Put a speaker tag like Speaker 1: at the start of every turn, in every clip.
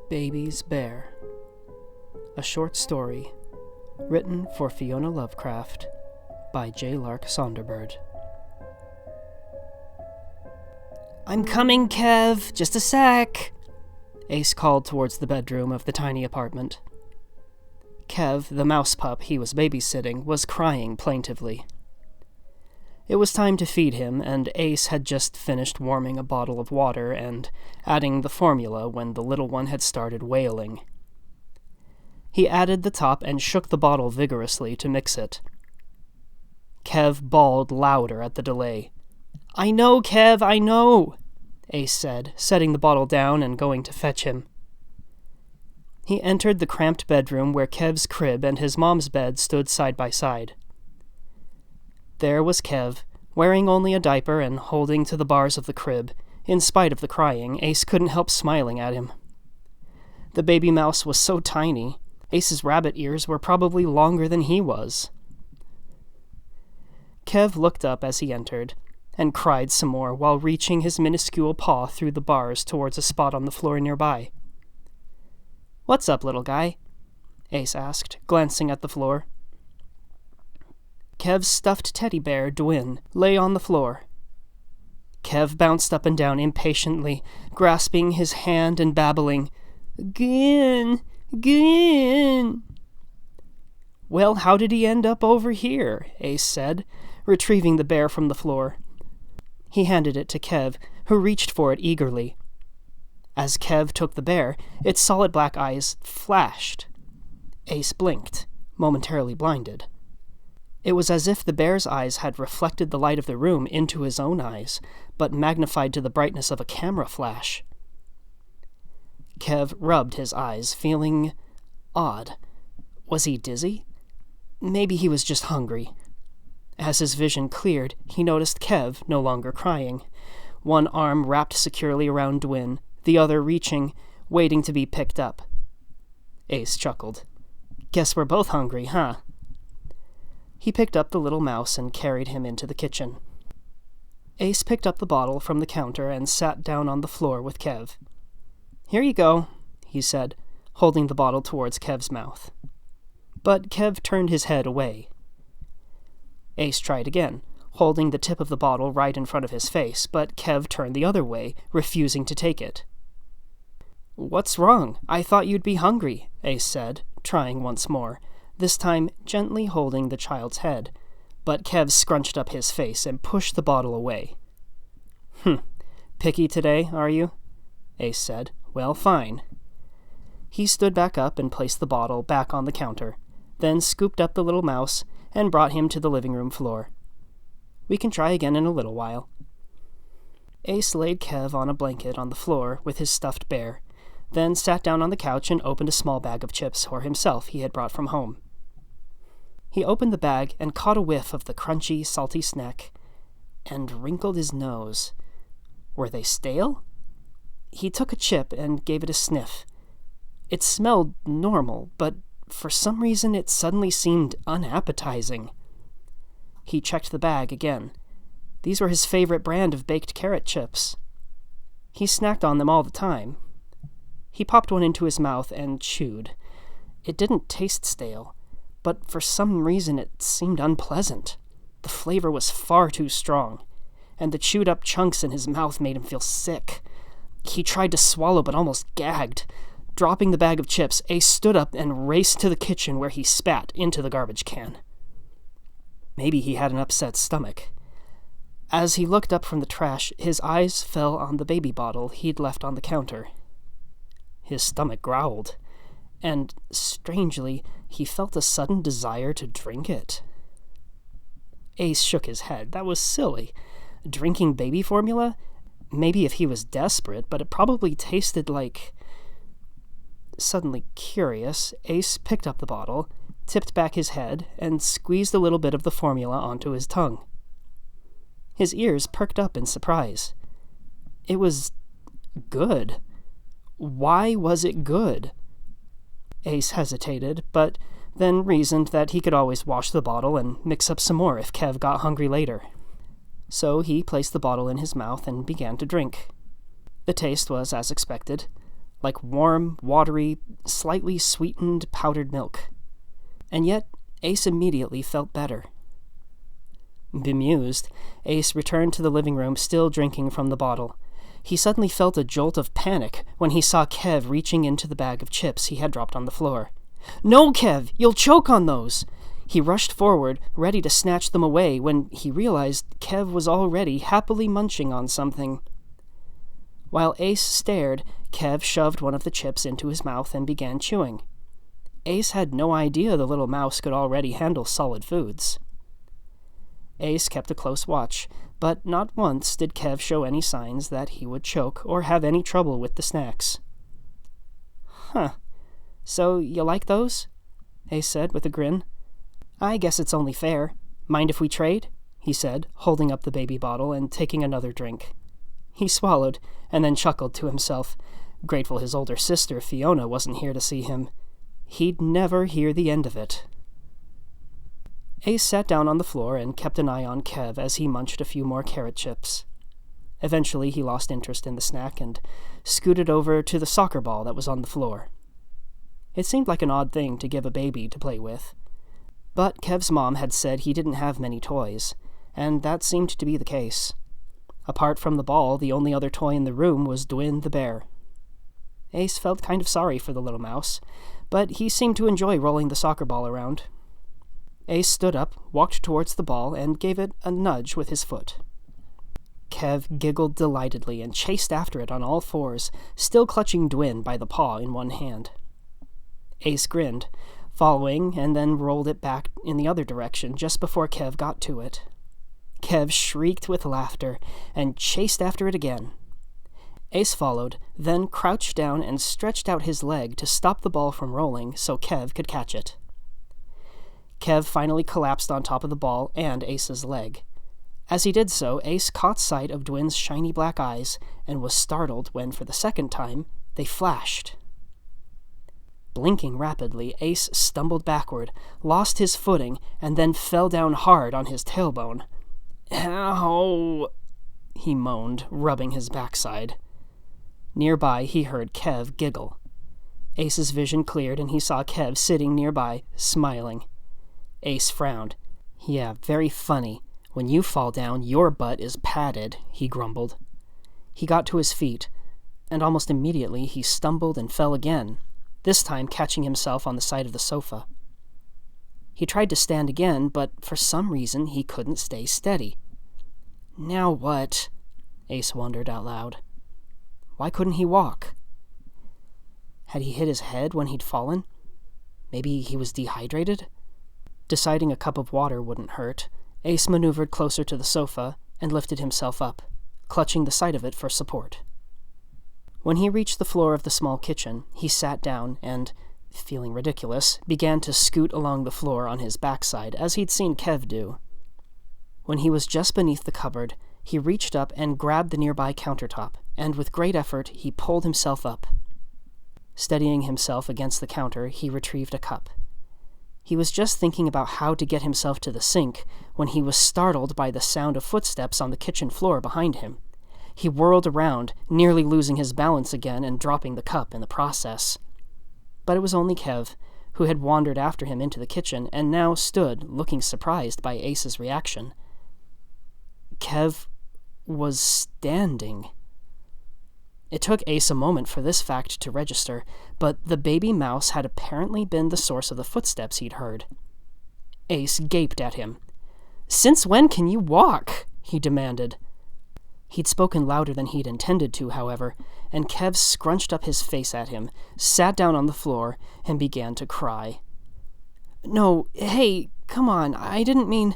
Speaker 1: Baby's Bear. A short story written for Fiona Lovecraft by J. Lark Sonderbird. "I'm coming, Kev! Just a sec!" Ace called towards the bedroom of the tiny apartment. Kev, the mouse pup he was babysitting, was crying plaintively. It was time to feed him, and Ace had just finished warming a bottle of water and adding the formula when the little one had started wailing. He added the top and shook the bottle vigorously to mix it. Kev bawled louder at the delay. "I know, Kev, I know," Ace said, setting the bottle down and going to fetch him. He entered the cramped bedroom where Kev's crib and his mom's bed stood side by side. There was Kev, wearing only a diaper and holding to the bars of the crib. In spite of the crying, Ace couldn't help smiling at him. The baby mouse was so tiny, Ace's rabbit ears were probably longer than he was. Kev looked up as he entered, and cried some more while reaching his minuscule paw through the bars towards a spot on the floor nearby. "What's up, little guy?" Ace asked, glancing at the floor. Kev's stuffed teddy bear, Dwin, lay on the floor. Kev bounced up and down impatiently, grasping his hand and babbling, "Gin, Gin." "Well, how did he end up over here?" Ace said, retrieving the bear from the floor. He handed it to Kev, who reached for it eagerly. As Kev took the bear, its solid black eyes flashed. Ace blinked, momentarily blinded. It was as if the bear's eyes had reflected the light of the room into his own eyes, but magnified to the brightness of a camera flash. Kev rubbed his eyes, feeling odd. Was he dizzy? Maybe he was just hungry. As his vision cleared, he noticed Kev no longer crying, one arm wrapped securely around Dwin, the other reaching, waiting to be picked up. Ace chuckled. "Guess we're both hungry, huh?" He picked up the little mouse and carried him into the kitchen. Ace picked up the bottle from the counter and sat down on the floor with Kev. "Here you go," he said, holding the bottle towards Kev's mouth. But Kev turned his head away. Ace tried again, holding the tip of the bottle right in front of his face, but Kev turned the other way, refusing to take it. "What's wrong? I thought you'd be hungry," Ace said, trying once more, this time gently holding the child's head, but Kev scrunched up his face and pushed the bottle away. Picky today, are you?" Ace said. "Well, fine." He stood back up and placed the bottle back on the counter, then scooped up the little mouse and brought him to the living room floor. "We can try again in a little while." Ace laid Kev on a blanket on the floor with his stuffed bear, then sat down on the couch and opened a small bag of chips for himself he had brought from home. He opened the bag and caught a whiff of the crunchy, salty snack, and wrinkled his nose. Were they stale? He took a chip and gave it a sniff. It smelled normal, but for some reason it suddenly seemed unappetizing. He checked the bag again. These were his favorite brand of baked carrot chips. He snacked on them all the time. He popped one into his mouth and chewed. It didn't taste stale, but for some reason it seemed unpleasant. The flavor was far too strong, and the chewed-up chunks in his mouth made him feel sick. He tried to swallow but almost gagged. Dropping the bag of chips, Ace stood up and raced to the kitchen where he spat into the garbage can. Maybe he had an upset stomach. As he looked up from the trash, his eyes fell on the baby bottle he'd left on the counter. His stomach growled, and, strangely, he felt a sudden desire to drink it. Ace shook his head. That was silly. Drinking baby formula? Maybe if he was desperate, but it probably tasted like... Suddenly curious, Ace picked up the bottle, tipped back his head, and squeezed a little bit of the formula onto his tongue. His ears perked up in surprise. It was good. Why was it good? Ace hesitated, but then reasoned that he could always wash the bottle and mix up some more if Kev got hungry later. So he placed the bottle in his mouth and began to drink. The taste was as expected. like warm, watery, slightly sweetened powdered milk. And yet, Ace immediately felt better. Bemused, Ace returned to the living room, still drinking from the bottle. He suddenly felt a jolt of panic when he saw Kev reaching into the bag of chips he had dropped on the floor. "No, Kev! You'll choke on those!" He rushed forward, ready to snatch them away, when he realized Kev was already happily munching on something. While Ace stared, Kev shoved one of the chips into his mouth and began chewing. Ace had no idea the little mouse could already handle solid foods. Ace kept a close watch, but not once did Kev show any signs that he would choke or have any trouble with the snacks. "Huh. So you like those?" Ace said with a grin. "I guess it's only fair. Mind if we trade?" he said, holding up the baby bottle and taking another drink. He swallowed, and then chuckled to himself, grateful his older sister, Fiona, wasn't here to see him. He'd never hear the end of it. Ace sat down on the floor and kept an eye on Kev as he munched a few more carrot chips. Eventually he lost interest in the snack and scooted over to the soccer ball that was on the floor. It seemed like an odd thing to give a baby to play with. But Kev's mom had said he didn't have many toys, and that seemed to be the case. Apart from the ball, the only other toy in the room was Dwin the bear. Ace felt kind of sorry for the little mouse, but he seemed to enjoy rolling the soccer ball around. Ace stood up, walked towards the ball, and gave it a nudge with his foot. Kev giggled delightedly and chased after it on all fours, still clutching Dwin by the paw in one hand. Ace grinned, following, and then rolled it back in the other direction just before Kev got to it. Kev shrieked with laughter and chased after it again. Ace followed, then crouched down and stretched out his leg to stop the ball from rolling so Kev could catch it. Kev finally collapsed on top of the ball and Ace's leg. As he did so, Ace caught sight of Dwin's shiny black eyes and was startled when, for the second time, they flashed. Blinking rapidly, Ace stumbled backward, lost his footing, and then fell down hard on his tailbone. "Ow!" he moaned, rubbing his backside. Nearby, he heard Kev giggle. Ace's vision cleared and he saw Kev sitting nearby, smiling. Ace frowned. "Yeah, very funny. When you fall down, your butt is padded," he grumbled. He got to his feet, and almost immediately he stumbled and fell again, this time catching himself on the side of the sofa. He tried to stand again, but for some reason he couldn't stay steady. "Now what?" Ace wondered out loud. Why couldn't he walk? Had he hit his head when he'd fallen? Maybe he was dehydrated? Deciding a cup of water wouldn't hurt, Ace maneuvered closer to the sofa and lifted himself up, clutching the side of it for support. When he reached the floor of the small kitchen, he sat down and, feeling ridiculous, began to scoot along the floor on his backside, as he'd seen Kev do. When he was just beneath the cupboard, he reached up and grabbed the nearby countertop, and with great effort, he pulled himself up. Steadying himself against the counter, he retrieved a cup. He was just thinking about how to get himself to the sink when he was startled by the sound of footsteps on the kitchen floor behind him. He whirled around, nearly losing his balance again and dropping the cup in the process. But it was only Kev, who had wandered after him into the kitchen and now stood looking surprised by Ace's reaction. Kev was standing. It took Ace a moment for this fact to register, but the baby mouse had apparently been the source of the footsteps he'd heard. Ace gaped at him. "Since when can you walk?" he demanded. He'd spoken louder than he'd intended to, however, and Kev scrunched up his face at him, sat down on the floor, and began to cry. "No, hey, come on, I didn't mean—"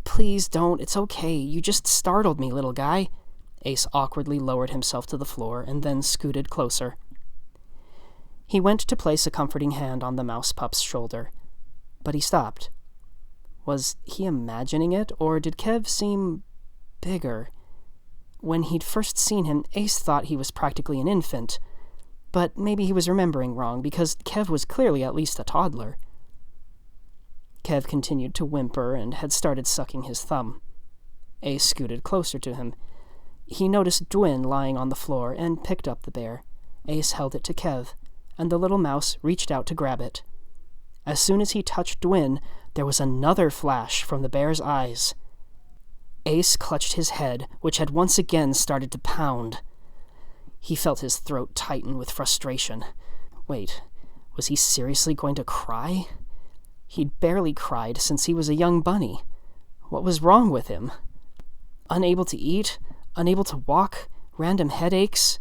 Speaker 1: "Please don't, it's okay, you just startled me, little guy." Ace awkwardly lowered himself to the floor and then scooted closer. He went to place a comforting hand on the mouse pup's shoulder, but he stopped. Was he imagining it, or did Kev seem bigger? When he'd first seen him, Ace thought he was practically an infant, but maybe he was remembering wrong, because Kev was clearly at least a toddler. Kev continued to whimper and had started sucking his thumb. Ace scooted closer to him. He noticed Dwin lying on the floor and picked up the bear. Ace held it to Kev, and the little mouse reached out to grab it. As soon as he touched Dwin, there was another flash from the bear's eyes. Ace clutched his head, which had once again started to pound. He felt his throat tighten with frustration. Wait, was he seriously going to cry? He'd barely cried since he was a young bunny. What was wrong with him? Unable to eat? Unable to walk? Random headaches?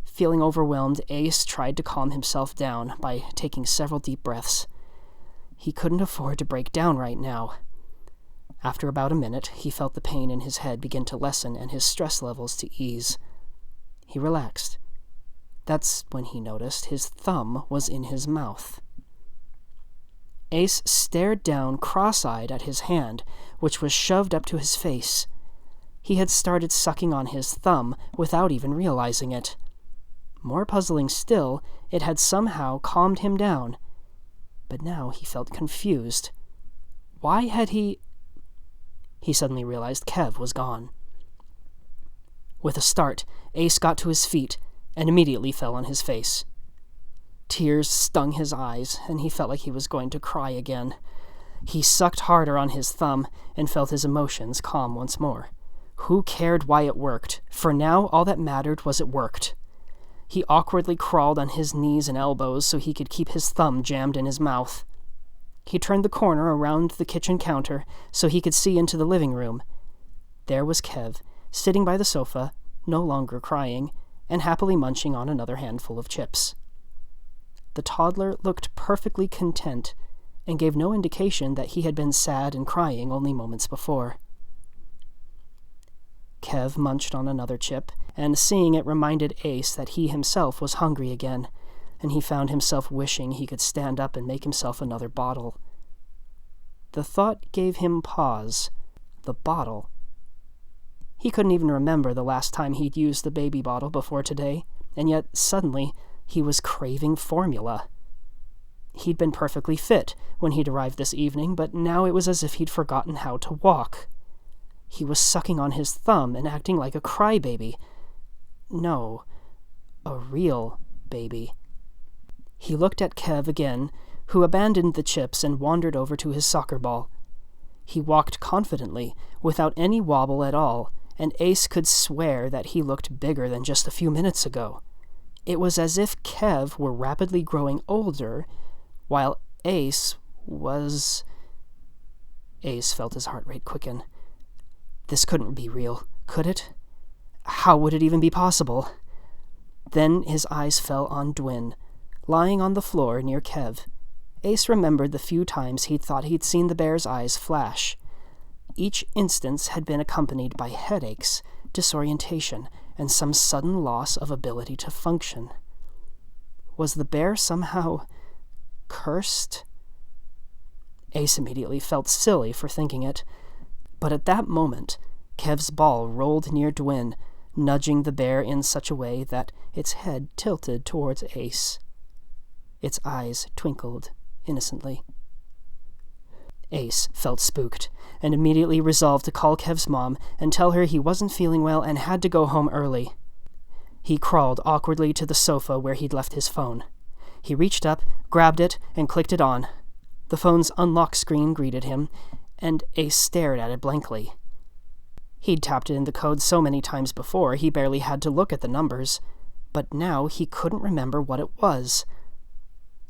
Speaker 1: Feeling overwhelmed, Ace tried to calm himself down by taking several deep breaths. He couldn't afford to break down right now. After about a minute, he felt the pain in his head begin to lessen and his stress levels to ease. He relaxed. That's when he noticed his thumb was in his mouth. Ace stared down cross-eyed at his hand, which was shoved up to his face. He had started sucking on his thumb without even realizing it. More puzzling still, it had somehow calmed him down. But now he felt confused. Why had he... He suddenly realized Kev was gone. With a start, Ace got to his feet and immediately fell on his face. Tears stung his eyes, and he felt like he was going to cry again. He sucked harder on his thumb and felt his emotions calm once more. Who cared why it worked? For now, all that mattered was it worked. He awkwardly crawled on his knees and elbows so he could keep his thumb jammed in his mouth. He turned the corner around the kitchen counter so he could see into the living room. There was Kev, sitting by the sofa, no longer crying, and happily munching on another handful of chips. The toddler looked perfectly content and gave no indication that he had been sad and crying only moments before. Kev munched on another chip, and seeing it reminded Ace that he himself was hungry again, and he found himself wishing he could stand up and make himself another bottle. The thought gave him pause. The bottle. He couldn't even remember the last time he'd used the baby bottle before today, and yet suddenly he was craving formula. He'd been perfectly fit when he'd arrived this evening, but now it was as if he'd forgotten how to walk. He was sucking on his thumb and acting like a crybaby. No, a real baby. He looked at Kev again, who abandoned the chips and wandered over to his soccer ball. He walked confidently, without any wobble at all, and Ace could swear that he looked bigger than just a few minutes ago. It was as if Kev were rapidly growing older, while Ace was... Ace felt his heart rate quicken. This couldn't be real, could it? How would it even be possible? Then his eyes fell on Dwin, lying on the floor near Kev. Ace remembered the few times he'd thought he'd seen the bear's eyes flash. Each instance had been accompanied by headaches, disorientation, and some sudden loss of ability to function. Was the bear somehow cursed? Ace immediately felt silly for thinking it. But at that moment, Kev's ball rolled near Dwin, nudging the bear in such a way that its head tilted towards Ace. Its eyes twinkled innocently. Ace felt spooked, and immediately resolved to call Kev's mom and tell her he wasn't feeling well and had to go home early. He crawled awkwardly to the sofa where he'd left his phone. He reached up, grabbed it, and clicked it on. The phone's unlock screen greeted him, and Ace stared at it blankly. He'd tapped in the code so many times before he barely had to look at the numbers, but now he couldn't remember what it was.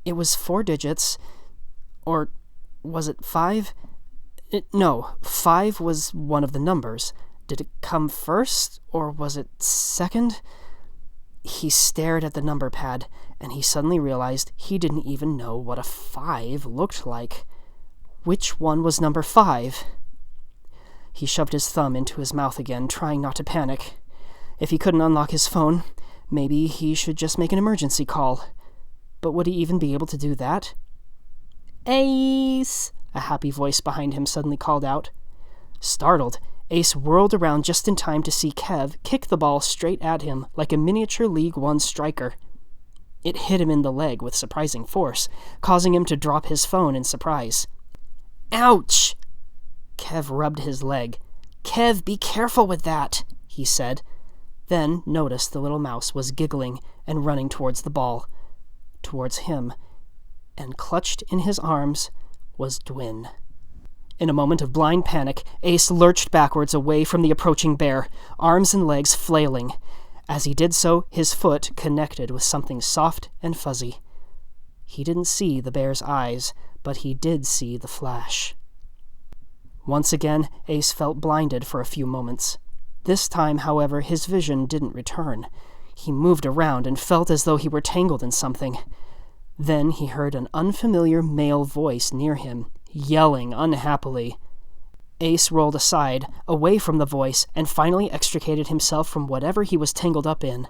Speaker 1: It was 4 digits, or was it 5? No, 5 was one of the numbers. Did it come first, or was it second? He stared at the number pad, and he suddenly realized he didn't even know what a 5 looked like. Which one was number 5? He shoved his thumb into his mouth again, trying not to panic. If he couldn't unlock his phone, maybe he should just make an emergency call. But would he even be able to do that? Ace! A happy voice behind him suddenly called out. Startled, Ace whirled around just in time to see Kev kick the ball straight at him like a miniature League One striker. It hit him in the leg with surprising force, causing him to drop his phone in surprise. Ouch! Kev rubbed his leg. Kev, be careful with that, he said. then noticed the little mouse was giggling and running towards the ball, towards him, and clutched in his arms was Dwin. In a moment of blind panic, Ace lurched backwards away from the approaching bear, arms and legs flailing. As he did so, his foot connected with something soft and fuzzy. He didn't see the bear's eyes, but he did see the flash. Once again, Ace felt blinded for a few moments. This time, however, his vision didn't return. He moved around and felt as though he were tangled in something. Then he heard an unfamiliar male voice near him, yelling unhappily. Ace rolled aside, away from the voice, and finally extricated himself from whatever he was tangled up in.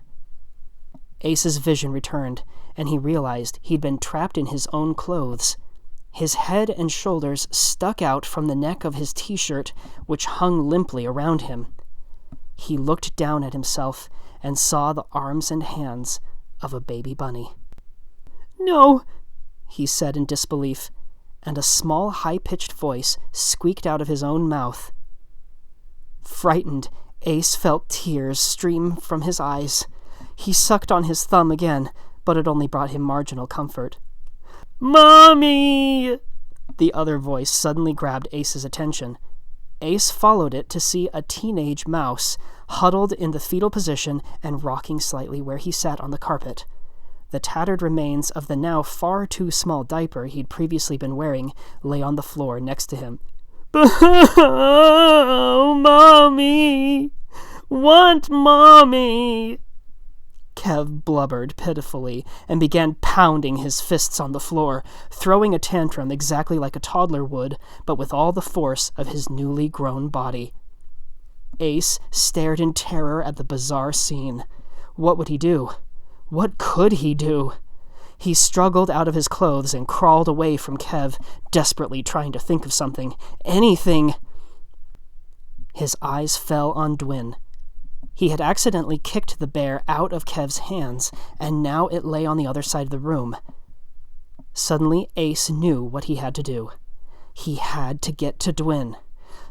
Speaker 1: Ace's vision returned, and he realized he'd been trapped in his own clothes. His head and shoulders stuck out from the neck of his t-shirt, which hung limply around him. He looked down at himself and saw the arms and hands of a baby bunny. "No," he said in disbelief, and a small, high-pitched voice squeaked out of his own mouth. Frightened, Ace felt tears stream from his eyes. He sucked on his thumb again, but it only brought him marginal comfort. "Mommy!" The other voice suddenly grabbed Ace's attention. Ace followed it to see a teenage mouse, huddled in the fetal position and rocking slightly where he sat on the carpet. The tattered remains of the now far too small diaper he'd previously been wearing lay on the floor next to him. "Oh, Mommy! Want Mommy!" Kev blubbered pitifully and began pounding his fists on the floor, throwing a tantrum exactly like a toddler would, but with all the force of his newly grown body. Ace stared in terror at the bizarre scene. What would he do? What could he do? He struggled out of his clothes and crawled away from Kev, desperately trying to think of something. Anything! His eyes fell on Dwin. He had accidentally kicked the bear out of Kev's hands, and now it lay on the other side of the room. Suddenly, Ace knew what he had to do. He had to get to Dwin.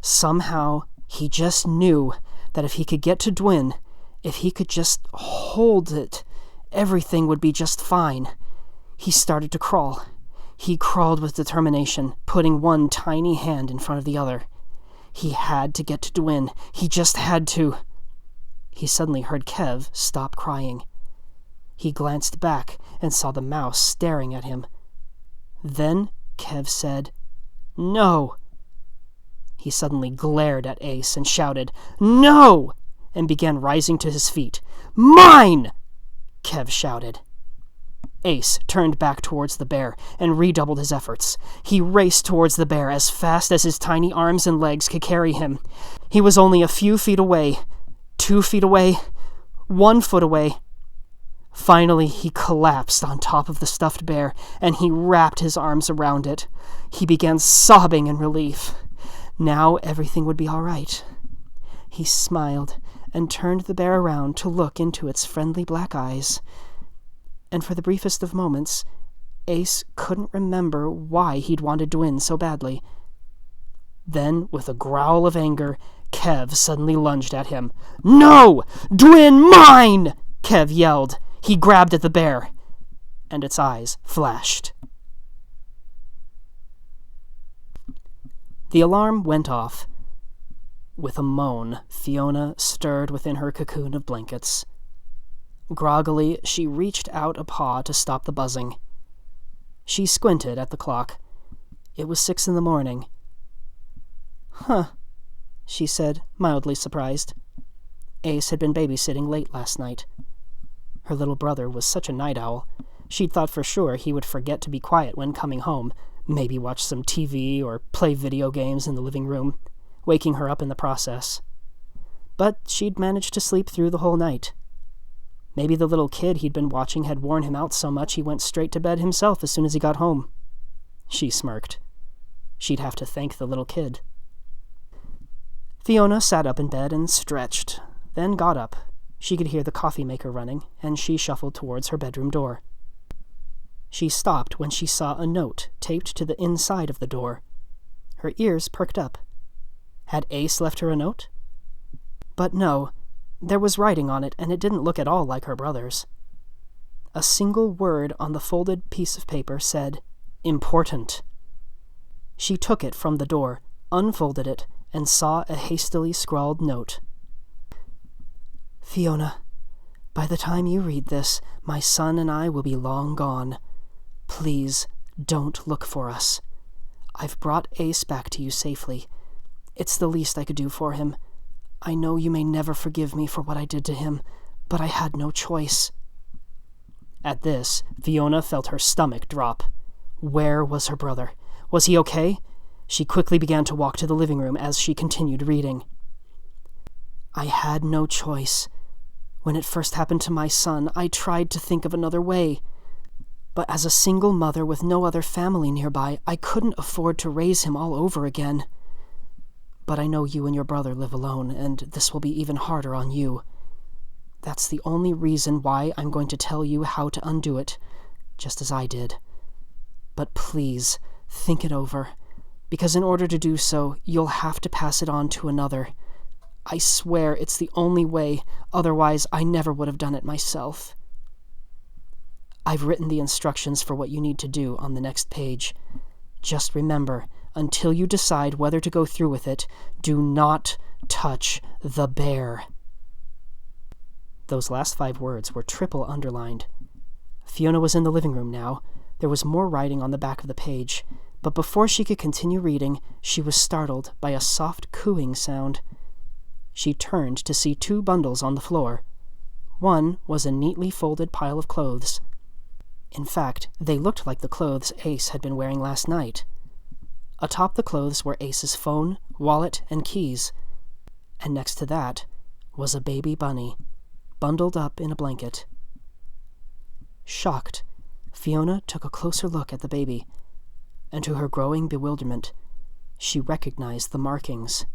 Speaker 1: Somehow, he just knew that if he could get to Dwin, if he could just hold it, everything would be just fine. He started to crawl. He crawled with determination, putting one tiny hand in front of the other. He had to get to Dwin. He just had to. He suddenly heard Kev stop crying. He glanced back and saw the mouse staring at him. Then Kev said, "No!" He suddenly glared at Ace and shouted, "No!" and began rising to his feet. "Mine!" Kev shouted. Ace turned back towards the bear and redoubled his efforts. He raced towards the bear as fast as his tiny arms and legs could carry him. He was only a few feet away, 2 feet away, 1 foot away. Finally, he collapsed on top of the stuffed bear, and he wrapped his arms around it. He began sobbing in relief. Now everything would be all right. He smiled and turned the bear around to look into its friendly black eyes. And for the briefest of moments, Ace couldn't remember why he'd wanted Dwin so badly. Then, with a growl of anger, Kev suddenly lunged at him. "No! Dwin mine!" Kev yelled. He grabbed at the bear, and its eyes flashed. The alarm went off. With a moan, Fiona stirred within her cocoon of blankets. Groggily, she reached out a paw to stop the buzzing. She squinted at the clock. It was 6 a.m. "Huh," she said, mildly surprised. Ace had been babysitting late last night. Her little brother was such a night owl. She'd thought for sure he would forget to be quiet when coming home, maybe watch some TV or play video games in the living room, waking her up in the process. But she'd managed to sleep through the whole night. Maybe the little kid he'd been watching had worn him out so much he went straight to bed himself as soon as he got home. She smirked. She'd have to thank the little kid. Fiona sat up in bed and stretched, then got up. She could hear the coffee maker running, and she shuffled towards her bedroom door. She stopped when she saw a note taped to the inside of the door. Her ears perked up. Had Ace left her a note? But no, There was writing on it, and it didn't look at all like her brother's. A single word on the folded piece of paper said, "Important." She took it from the door, unfolded it, and saw a hastily scrawled note. "Fiona, by the time you read this, my son and I will be long gone. Please, don't look for us. I've brought Ace back to you safely. It's the least I could do for him. I know you may never forgive me for what I did to him, but I had no choice." At this, Fiona felt her stomach drop. Where was her brother? Was he okay? She quickly began to walk to the living room as she continued reading. "I had no choice. When it first happened to my son, I tried to think of another way. But as a single mother with no other family nearby, I couldn't afford to raise him all over again. But I know you and your brother live alone, and this will be even harder on you. That's the only reason why I'm going to tell you how to undo it, just as I did. But please, think it over, because in order to do so, you'll have to pass it on to another. I swear it's the only way, otherwise I never would have done it myself. I've written the instructions for what you need to do on the next page. Just remember, until you decide whether to go through with it, do not touch the bear." Those last 5 words were triple underlined. Fiona was in the living room now. There was more writing on the back of the page, but before she could continue reading, she was startled by a soft cooing sound. She turned to see 2 bundles on the floor. One was a neatly folded pile of clothes. In fact, they looked like the clothes Ace had been wearing last night. Atop the clothes were Ace's phone, wallet, and keys, and next to that was a baby bunny, bundled up in a blanket. Shocked, Fiona took a closer look at the baby, and to her growing bewilderment, she recognized the markings.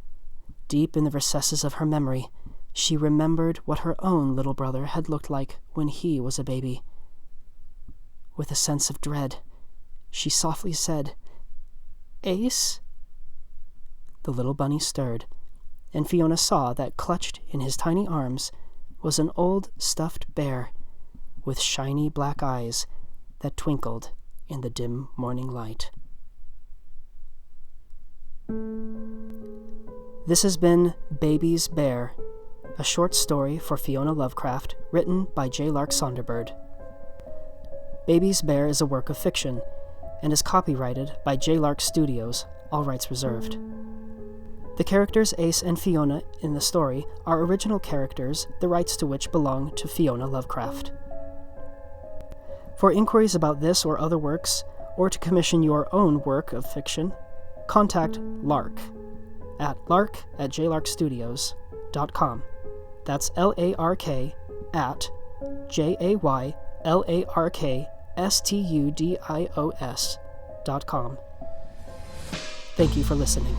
Speaker 1: Deep in the recesses of her memory, she remembered what her own little brother had looked like when he was a baby. With a sense of dread, she softly said, "Ace?" The little bunny stirred, and Fiona saw that clutched in his tiny arms was an old stuffed bear with shiny black eyes that twinkled in the dim morning light. This has been Baby's Bear, a short story for Fiona Lovecraft, written by J. Lark Sonderbird. Baby's Bear is a work of fiction, and is copyrighted by J. Lark Studios, all rights reserved. The characters Ace and Fiona in the story are original characters, the rights to which belong to Fiona Lovecraft. For inquiries about this or other works, or to commission your own work of fiction, contact Lark at lark@jlarkstudios.com. That's LARK at JAYLARKSTUDIOS.com. Thank you for listening.